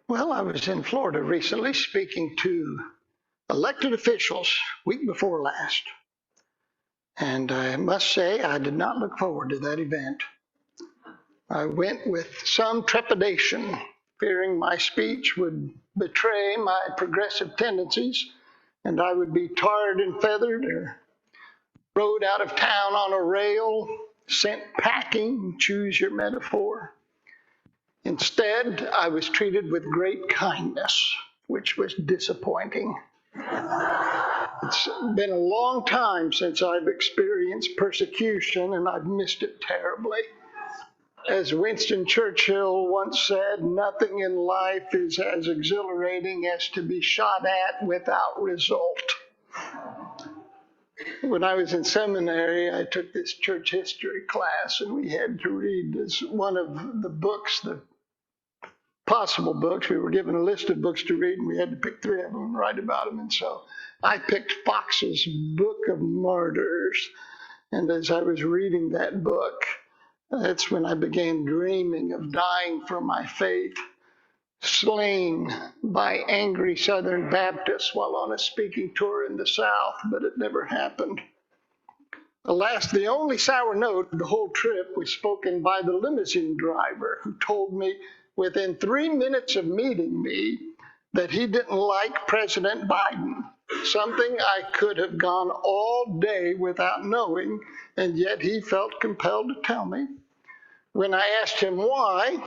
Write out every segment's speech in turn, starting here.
Well, I was in Florida recently speaking to elected officials week before last, and I must say I did not look forward to that event. I went with some trepidation, fearing my speech would betray my progressive tendencies and I would be tarred and feathered or rode out of town on a rail, sent packing, choose your metaphor. Instead, I was treated with great kindness, which was disappointing. It's been a long time since I've experienced persecution, and I've missed it terribly. As Winston Churchill once said, nothing in life is as exhilarating as to be shot at without result. When I was in seminary, I took this church history class, and we had to read this one of the books, the possible books. We were given a list of books to read, and we had to pick three of them and write about them. And so I picked Fox's Book of Martyrs. And as I was reading that book, that's when I began dreaming of dying for my faith, slain by angry Southern Baptists while on a speaking tour in the South, but it never happened. Alas, the only sour note of the whole trip was spoken by the limousine driver, who told me within 3 minutes of meeting me that he didn't like President Biden, something I could have gone all day without knowing, and yet he felt compelled to tell me. When I asked him why,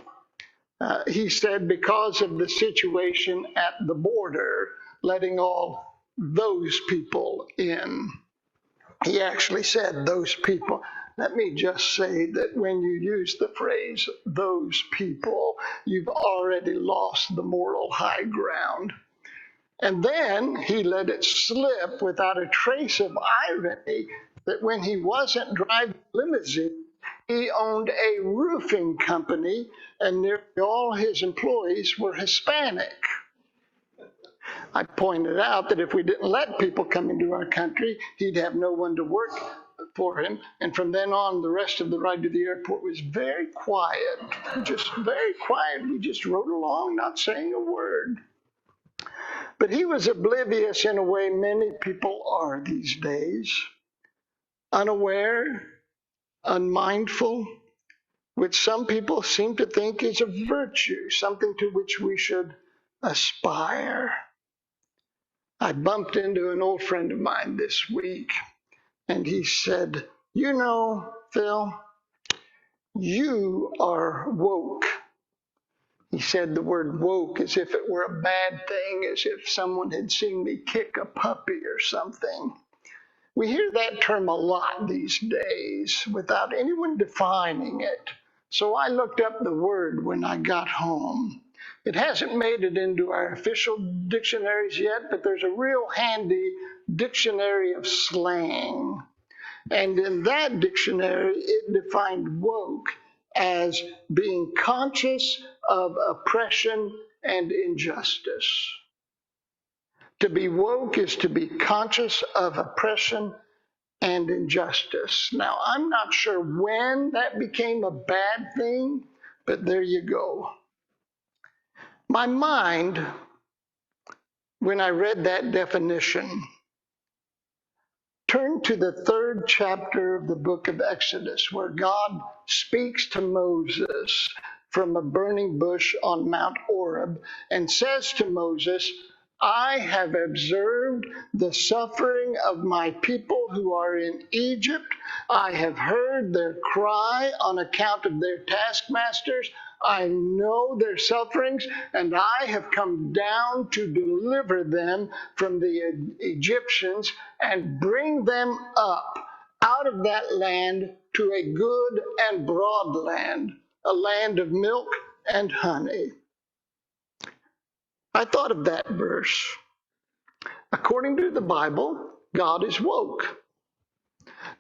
he said because of the situation at the border, letting all those people in. He actually said those people. Let me just say that when you use the phrase those people, you've already lost the moral high ground. And then he let it slip without a trace of irony that when he wasn't driving a limousine, he owned a roofing company and nearly all his employees were Hispanic. I pointed out that if we didn't let people come into our country, he'd have no one to work for him. And from then on, the rest of the ride to the airport was very quiet, just very quiet. We just rode along, not saying a word. But he was oblivious in a way many people are these days, unaware, unmindful, which some people seem to think is a virtue, something to which we should aspire. I bumped into an old friend of mine this week, and he said, you know, Phil, you are woke. He said the word woke as if it were a bad thing, as if someone had seen me kick a puppy or something. We hear that term a lot these days without anyone defining it. So I looked up the word when I got home. It hasn't made it into our official dictionaries yet, but there's a real handy dictionary of slang. And in that dictionary, it defined woke as being conscious of oppression and injustice. To be woke is to be conscious of oppression and injustice. Now, I'm not sure when that became a bad thing, but there you go. My mind, when I read that definition, turned to the 3rd chapter of the book of Exodus, where God speaks to Moses from a burning bush on Mount Horeb and says to Moses, I have observed the suffering of my people who are in Egypt. I have heard their cry on account of their taskmasters. I know their sufferings, and I have come down to deliver them from the Egyptians and bring them up out of that land to a good and broad land, a land of milk and honey. I thought of that verse. According to the Bible, God is woke.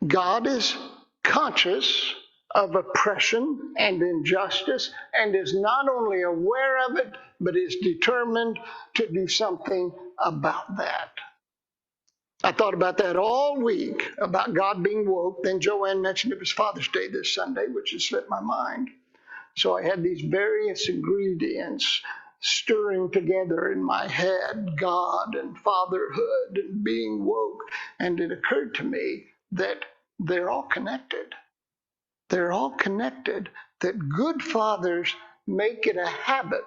God is conscious of oppression and injustice and is not only aware of it, but is determined to do something about that. I thought about that all week, about God being woke. Then Joanne mentioned it was Father's Day this Sunday, which has slipped my mind. So I had these various ingredients stirring together in my head, God and fatherhood and being woke. And it occurred to me that they're all connected. They're all connected, that good fathers make it a habit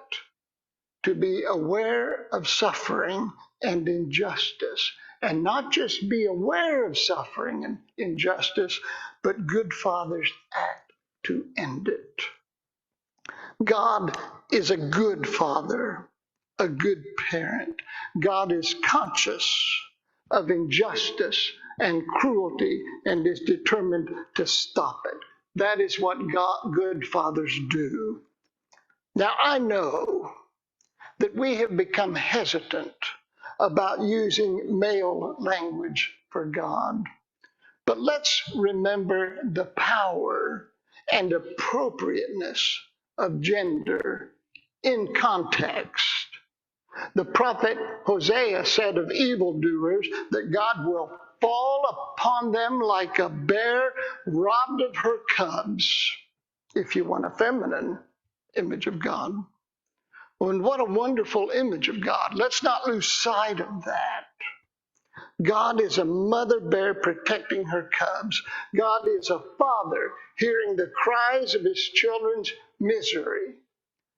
to be aware of suffering and injustice, and not just be aware of suffering and injustice, but good fathers act to end it. God is a good father, a good parent. God is conscious of injustice and cruelty and is determined to stop it. That is what good fathers do. Now, I know that we have become hesitant about using male language for God. But let's remember the power and appropriateness of gender in context. The prophet Hosea said of evildoers that God will fall upon them like a bear robbed of her cubs, if you want a feminine image of God. And what a wonderful image of God. Let's not lose sight of that. God is a mother bear protecting her cubs. God is a father hearing the cries of his children's misery.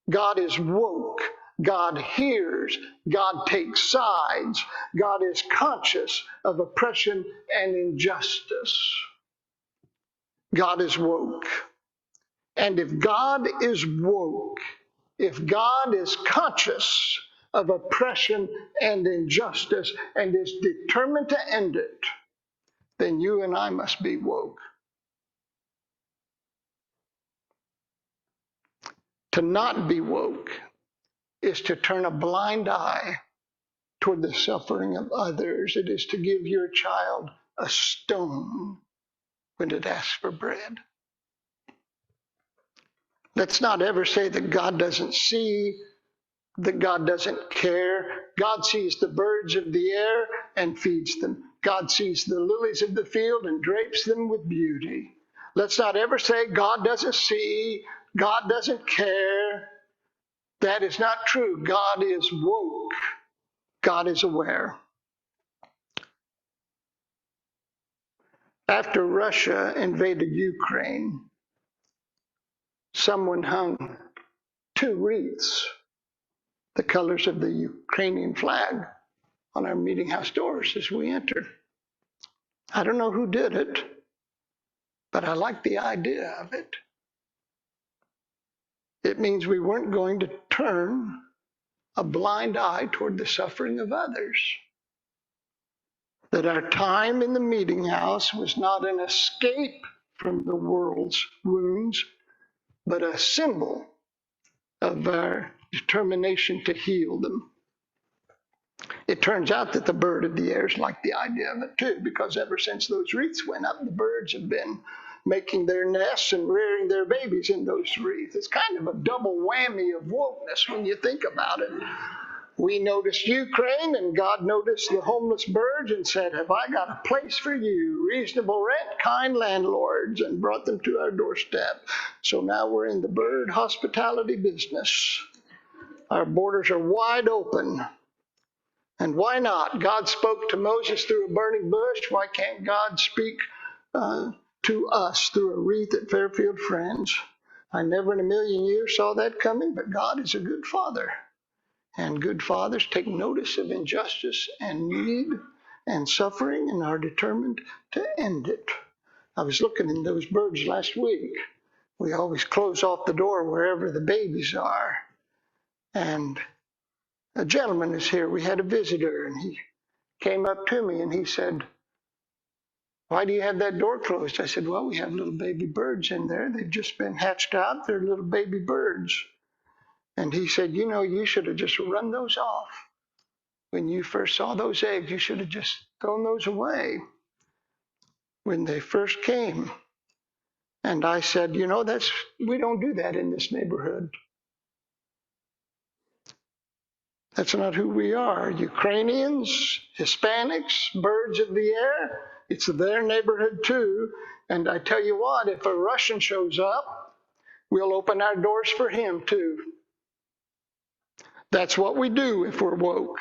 God is woke. God hears. God takes sides. God is conscious of oppression and injustice. God is woke. And if God is woke, if God is conscious of oppression and injustice and is determined to end it, then you and I must be woke. To not be woke is to turn a blind eye toward the suffering of others. It is to give your child a stone when it asks for bread. Let's not ever say that God doesn't see, that God doesn't care. God sees the birds of the air and feeds them. God sees the lilies of the field and drapes them with beauty. Let's not ever say God doesn't see, God doesn't care. That is not true. God is woke. God is aware. After Russia invaded Ukraine, someone hung 2 wreaths, the colors of the Ukrainian flag, on our meeting house doors as we entered. I don't know who did it, but I like the idea of it. It means we weren't going to turn a blind eye toward the suffering of others. That our time in the meeting house was not an escape from the world's wounds, but a symbol of our determination to heal them. It turns out that the bird of the airs liked the idea of it too, because ever since those wreaths went up, the birds have been making their nests and rearing their babies in those wreaths. It's kind of a double whammy of wokeness when you think about it. We noticed Ukraine, and God noticed the homeless birds and said, have I got a place for you? Reasonable rent, kind landlords, and brought them to our doorstep. So now we're in the bird hospitality business. Our borders are wide open. And why not? God spoke to Moses through a burning bush. Why can't God speak to us through a wreath at Fairfield Friends? I never in a million years saw that coming, but God is a good father. And good fathers take notice of injustice and need and suffering and are determined to end it. I was looking in those birds last week. We always close off the door wherever the babies are. And a gentleman is here. We had a visitor, and he came up to me and he said, why do you have that door closed? I said, well, we have little baby birds in there. They've just been hatched out. They're little baby birds. And he said, you know, you should have just run those off. When you first saw those eggs, you should have just thrown those away when they first came. And I said, you know, we don't do that in this neighborhood. That's not who we are. Ukrainians, Hispanics, birds of the air, it's their neighborhood too. And I tell you what, if a Russian shows up, we'll open our doors for him too. That's what we do if we're woke.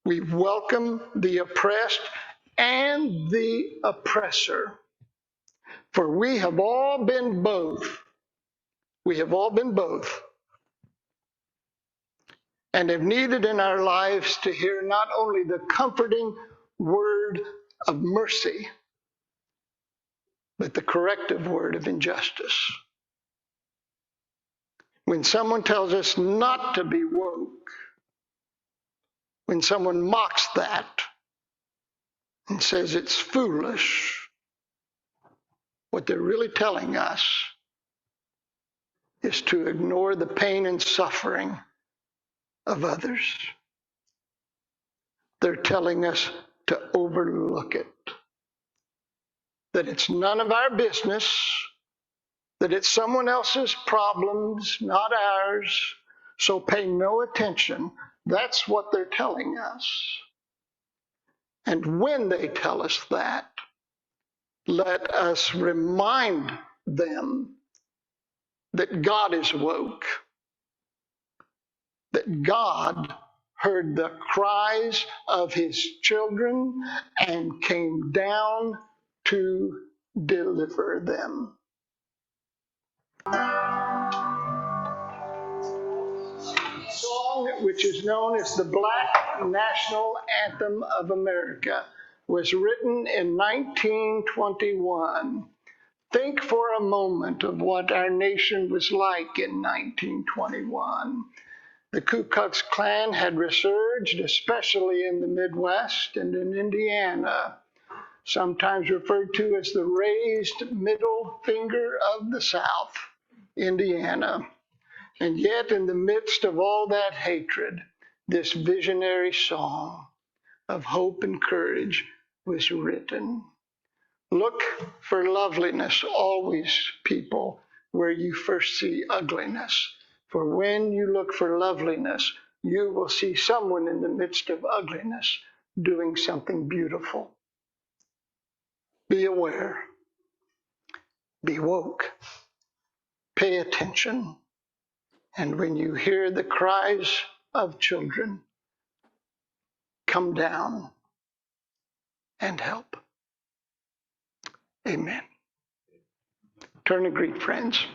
We welcome the oppressed and the oppressor. For we have all been both. We have all been both. And have needed in our lives to hear not only the comforting word of mercy, but the corrective word of injustice. When someone tells us not to be woke, when someone mocks that and says it's foolish, what they're really telling us is to ignore the pain and suffering of others. They're telling us to overlook it, that it's none of our business, that it's someone else's problems, not ours, so pay no attention. That's what they're telling us. And when they tell us that, let us remind them that God is woke, that God heard the cries of his children and came down to deliver them. Song, which is known as the Black National Anthem of America, was written in 1921. Think for a moment of what our nation was like in 1921. The Ku Klux Klan had resurged, especially in the Midwest and in Indiana, sometimes referred to as the raised middle finger of the South, Indiana. And yet, in the midst of all that hatred, this visionary song of hope and courage was written. Look for loveliness always, people, where you first see ugliness. For when you look for loveliness, you will see someone in the midst of ugliness doing something beautiful. Be aware. Be woke. Pay attention. And when you hear the cries of children, come down and help. Amen. Turn and greet friends.